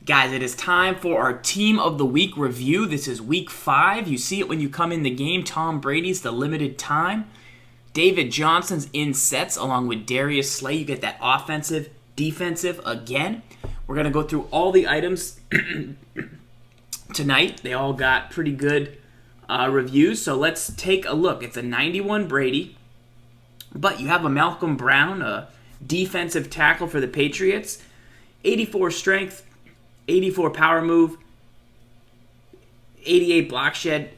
Guys, it is time for our Team of the Week review. This is Week 5. You see it when you come in the game. Tom Brady's the limited time. David Johnson's in sets along with Darius Slay. You get that offensive, defensive again. We're going to go through all the items tonight. They all got pretty good reviews, so let's take a look. It's a 91 Brady, but you have a Malcolm Brown, a defensive tackle for the Patriots. 84 strength, 84 power move, 88 block shed.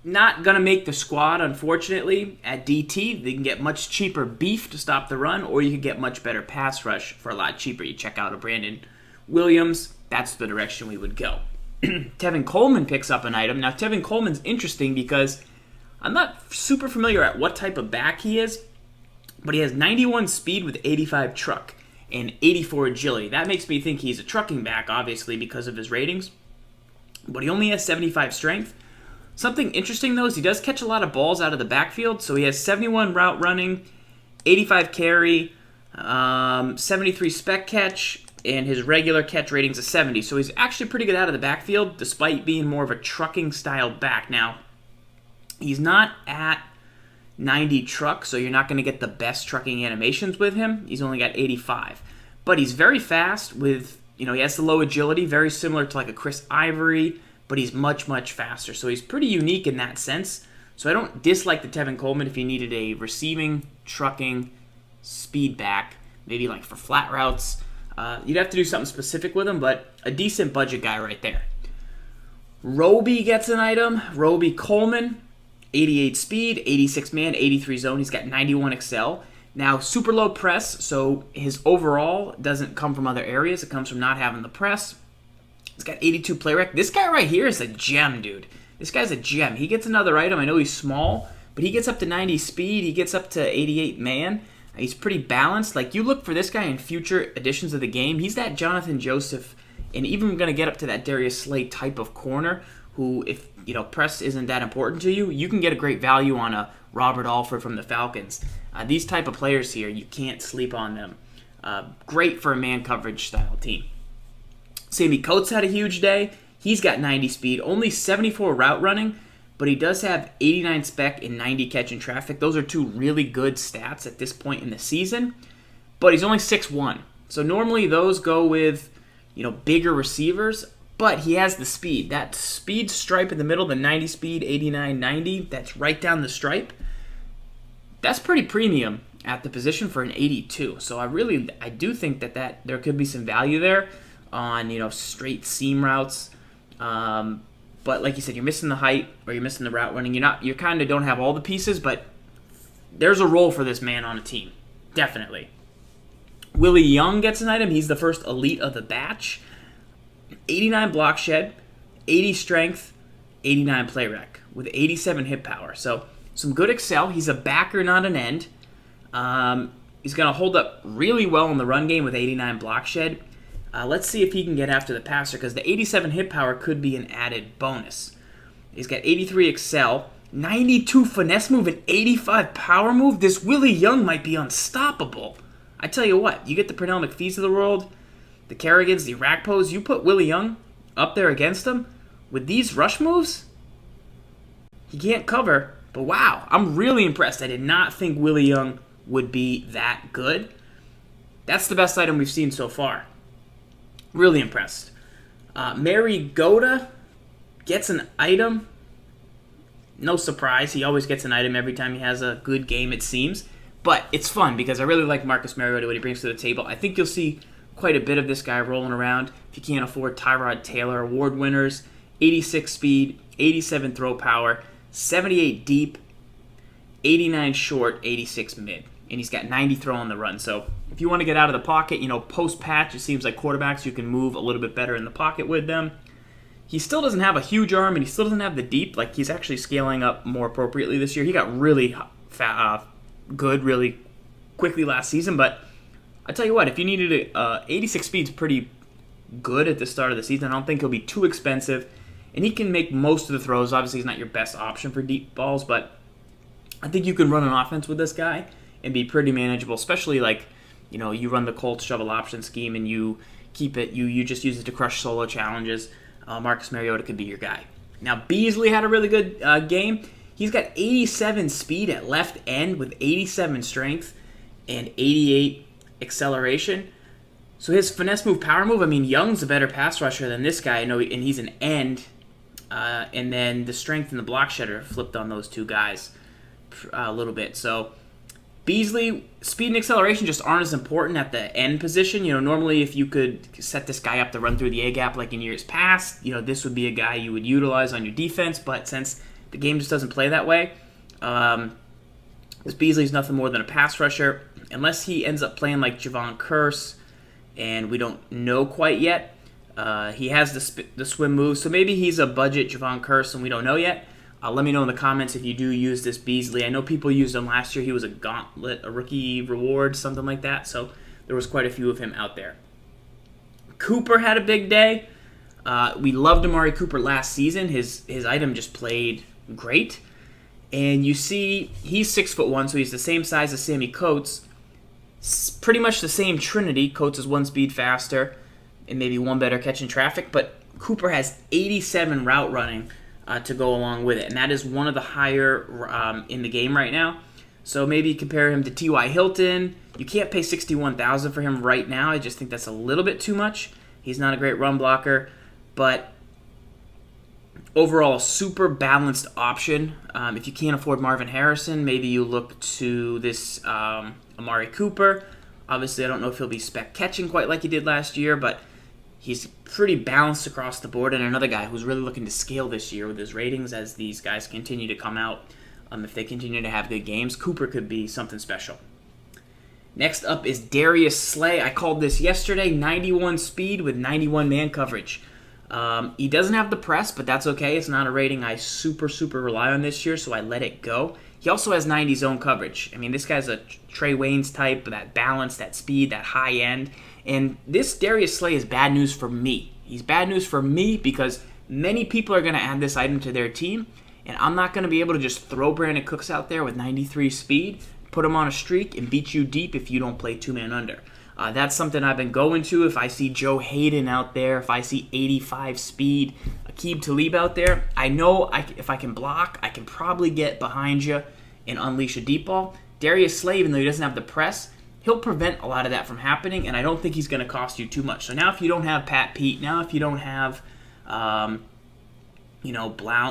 Not going to make the squad, unfortunately, at DT. They can get much cheaper beef to stop the run, or you can get much better pass rush for a lot cheaper. You check out a Brandon Williams. That's the direction we would go. Tevin Coleman picks up an item. Now, Tevin Coleman's interesting because I'm not super familiar at what type of back he is, but he has 91 speed with 85 truck and 84 agility. That makes me think he's a trucking back, obviously, because of his ratings. But he only has 75 strength. Something interesting, though, is he does catch a lot of balls out of the backfield. So he has 71 route running, 85 carry, 73 spec catch, and his regular catch rating's a 70. So he's actually pretty good out of the backfield, despite being more of a trucking-style back. Now, he's not at 90 truck, so you're not going to get the best trucking animations with him. He's only got 85. But he's very fast with, he has the low agility, very similar to like a Chris Ivory, but he's much, much faster. So he's pretty unique in that sense. So I don't dislike the Tevin Coleman if you needed a receiving, trucking, speed back, maybe like for flat routes. You'd have to do something specific with him, but a decent budget guy right there. Roby gets an item. Roby Coleman, 88 speed, 86 man, 83 zone. He's got 91 excel. Now, super low press, so his overall doesn't come from other areas. It comes from not having the press. He's got 82 play rec. This guy right here is a gem, dude. This guy's a gem. He gets another item. I know he's small, but he gets up to 90 speed. He gets up to 88 man. He's pretty balanced. Like, you look for this guy in future editions of the game. He's that Jonathan Joseph, and even going to get up to that Darius Slay type of corner who, if, press isn't that important to you, you can get a great value on a Robert Alford from the Falcons. These type of players here, you can't sleep on them. Great for a man coverage style team. Sammy Coates had a huge day. He's got 90 speed, only 74 route running, but he does have 89 spec and 90 catch in traffic. Those are two really good stats at this point in the season, but he's only 6'1". So normally those go with, bigger receivers, but he has the speed. That speed stripe in the middle, the 90 speed, 89, 90, that's right down the stripe. That's pretty premium at the position for an 82. So I do think that there could be some value there on, straight seam routes. But like you said, you're missing the height or you're missing the route running. You kind of don't have all the pieces, but there's a role for this man on a team. Definitely. Willie Young gets an item. He's the first elite of the batch. 89 block shed, 80 strength, 89 play rec with 87 hit power. So some good excel. He's a backer, not an end. He's going to hold up really well in the run game with 89 block shed. Let's see if he can get after the passer, because the 87 hit power could be an added bonus. He's got 83 excel, 92 finesse move, and 85 power move. This Willie Young might be unstoppable. I tell you what, you get the Pernell McPhees of the world, the Kerrigans, the Arakpos, you put Willie Young up there against him with these rush moves, he can't cover. But wow, I'm really impressed. I did not think Willie Young would be that good. That's the best item we've seen so far. Really impressed. Mariota gets an item. No surprise. He always gets an item every time he has a good game, it seems. But it's fun because I really like Marcus Mariota, what he brings to the table. I think you'll see quite a bit of this guy rolling around. If you can't afford Tyrod Taylor, award winners, 86 speed, 87 throw power, 78 deep, 89 short, 86 mid. And he's got 90 throw on the run. So if you want to get out of the pocket, post-patch, it seems like quarterbacks, you can move a little bit better in the pocket with them. He still doesn't have a huge arm, and he still doesn't have the deep. Like, he's actually scaling up more appropriately this year. He got really good really quickly last season, but I tell you what, if you needed 86 speed's pretty good at the start of the season. I don't think he'll be too expensive, and he can make most of the throws. Obviously, he's not your best option for deep balls, but I think you can run an offense with this guy and be pretty manageable, especially like, you run the Colts shovel option scheme and you keep it. You just use it to crush solo challenges. Marcus Mariota could be your guy. Now, Beasley had a really good game. He's got 87 speed at left end with 87 strength and 88 acceleration. So his finesse move, power move, I mean, Young's a better pass rusher than this guy, and he's an end. And then the strength and the block shedder flipped on those two guys a little bit. So Beasley, speed and acceleration just aren't as important at the end position. Normally if you could set this guy up to run through the A-gap like in years past, this would be a guy you would utilize on your defense. But since the game just doesn't play that way, this Beasley's nothing more than a pass rusher. Unless he ends up playing like Javon Curse, and we don't know quite yet. He has the swim move, so maybe he's a budget Javon Curse, and we don't know yet. Let me know in the comments if you do use this Beasley. I know people used him last year. He was a gauntlet, a rookie reward, something like that. So there was quite a few of him out there. Cooper had a big day. We loved Amari Cooper last season. His item just played great. And you see, he's 6'1", so he's the same size as Sammy Coates. Pretty much the same trinity. Coates is one speed faster and maybe one better catching traffic. But Cooper has 87 route running to go along with it, and that is one of the higher in the game right now. So maybe compare him to T.Y. Hilton. You can't pay $61,000 for him right now. I just think that's a little bit too much. He's not a great run blocker, but overall, a super balanced option. If you can't afford Marvin Harrison, maybe you look to this Amari Cooper. Obviously, I don't know if he'll be spec catching quite like he did last year, but he's pretty balanced across the board, and another guy who's really looking to scale this year with his ratings as these guys continue to come out. If they continue to have good games, Cooper could be something special. Next up is Darius Slay. I called this yesterday, 91 speed with 91 man coverage. He doesn't have the press, but that's okay. It's not a rating I super rely on this year, so I let it go. He also has 90 zone coverage. I mean, this guy's a Trey Waynes type, that balance, that speed, that high end. And this Darius Slay is bad news for me. He's bad news for me because many people are going to add this item to their team, and I'm not going to be able to just throw Brandon Cooks out there with 93 speed, put him on a streak, and beat you deep if you don't play two-man under. That's something I've been going to. If I see Joe Hayden out there, if I see 85 speed, Aqib Talib out there, I know if I can block, I can probably get behind you and unleash a deep ball. Darius Slay, even though he doesn't have the press, he'll prevent a lot of that from happening, and I don't think he's going to cost you too much. So now if you don't have Pat Pete, now if you don't have, Blount,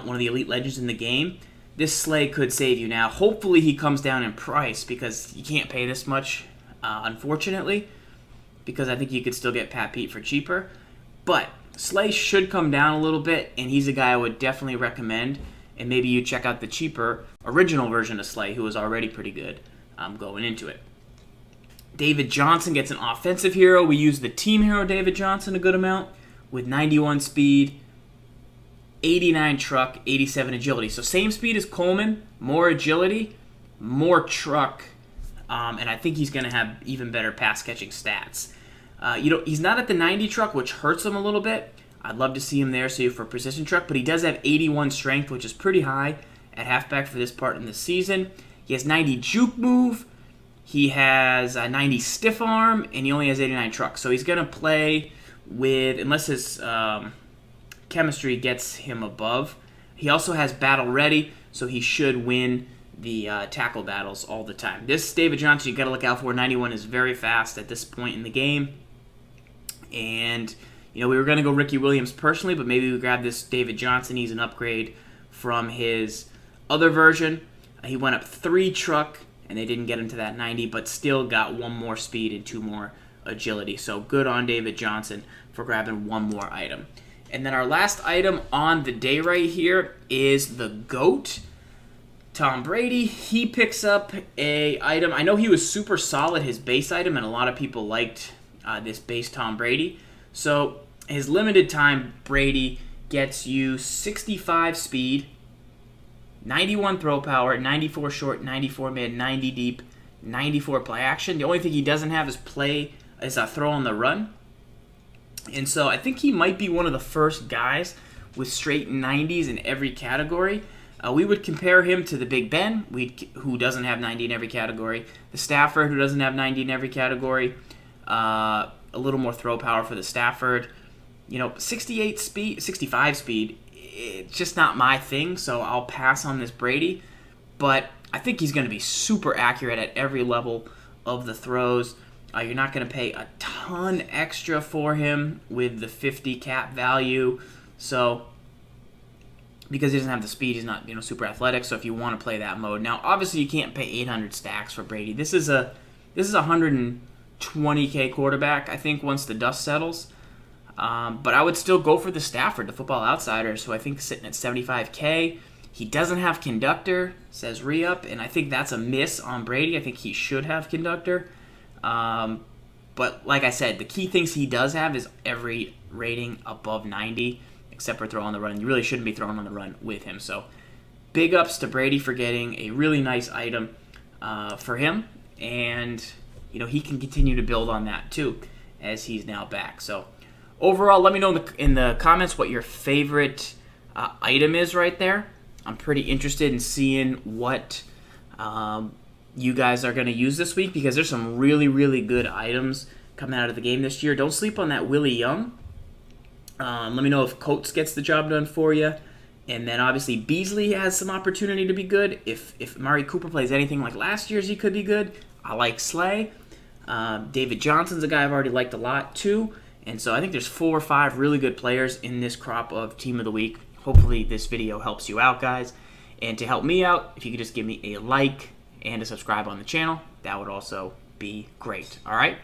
one of the elite legends in the game, this Slay could save you. Now, hopefully he comes down in price because you can't pay this much, unfortunately, because I think you could still get Pat Pete for cheaper. But Slay should come down a little bit, and he's a guy I would definitely recommend. And maybe you check out the cheaper original version of Slay, who was already pretty good going into it. David Johnson gets an offensive hero. We use the team hero David Johnson a good amount with 91 speed, 89 truck, 87 agility. So same speed as Coleman, more agility, more truck, and I think he's going to have even better pass-catching stats. He's not at the 90 truck, which hurts him a little bit. I'd love to see him there, for precision truck, but he does have 81 strength, which is pretty high at halfback for this part in the season. He has 90 juke move. He has 90 stiff arm, and he only has 89 truck. So he's going to play with, unless his chemistry gets him above. He also has battle ready, so he should win the tackle battles all the time. This David Johnson, you got to look out for. 91 is very fast at this point in the game. And, we were going to go Ricky Williams personally, but maybe we grab this David Johnson. He's an upgrade from his other version. He went up 3 truck, and they didn't get him to that 90, but still got 1 more speed and 2 more agility. So good on David Johnson for grabbing 1 more item. And then our last item on the day right here is the GOAT, Tom Brady. He picks up a item. I know he was super solid, his base item, and a lot of people liked this base Tom Brady. So his limited time Brady gets you 65 speed, 91 throw power, 94 short, 94 mid, 90 deep, 94 play action. The only thing he doesn't have is a throw on the run. And so I think he might be one of the first guys with straight 90s in every category. We would compare him to the Big Ben, who doesn't have 90 in every category, the Stafford, who doesn't have 90 in every category, a little more throw power for the Stafford. 68 speed, 65 speed, it's just not my thing, so I'll pass on this Brady. But I think he's going to be super accurate at every level of the throws. You're not going to pay a ton extra for him with the 50 cap value. So, because he doesn't have the speed, he's not super athletic. So if you want to play that mode, now obviously you can't pay 800 stacks for Brady. This is a 120K quarterback, I think, once the dust settles. But I would still go for the Stafford, the Football Outsiders, who I think is sitting at 75K. He doesn't have Conductor, says re-up, and I think that's a miss on Brady. I think he should have Conductor. But like I said, the key things he does have is every rating above 90, except for throw on the run. You really shouldn't be throwing on the run with him. So big ups to Brady for getting a really nice item for him. And, he can continue to build on that too as he's now back. So overall, let me know in the comments what your favorite item is right there. I'm pretty interested in seeing what you guys are going to use this week, because there's some really, really good items coming out of the game this year. Don't sleep on that Willie Young. Let me know if Coates gets the job done for you. And then obviously Beasley has some opportunity to be good. If Amari Cooper plays anything like last year's, he could be good. I like Slay. David Johnson's a guy I've already liked a lot too. And so I think there's 4 or 5 really good players in this crop of Team of the Week. Hopefully this video helps you out, guys. And to help me out, if you could just give me a like and a subscribe on the channel, that would also be great. All right?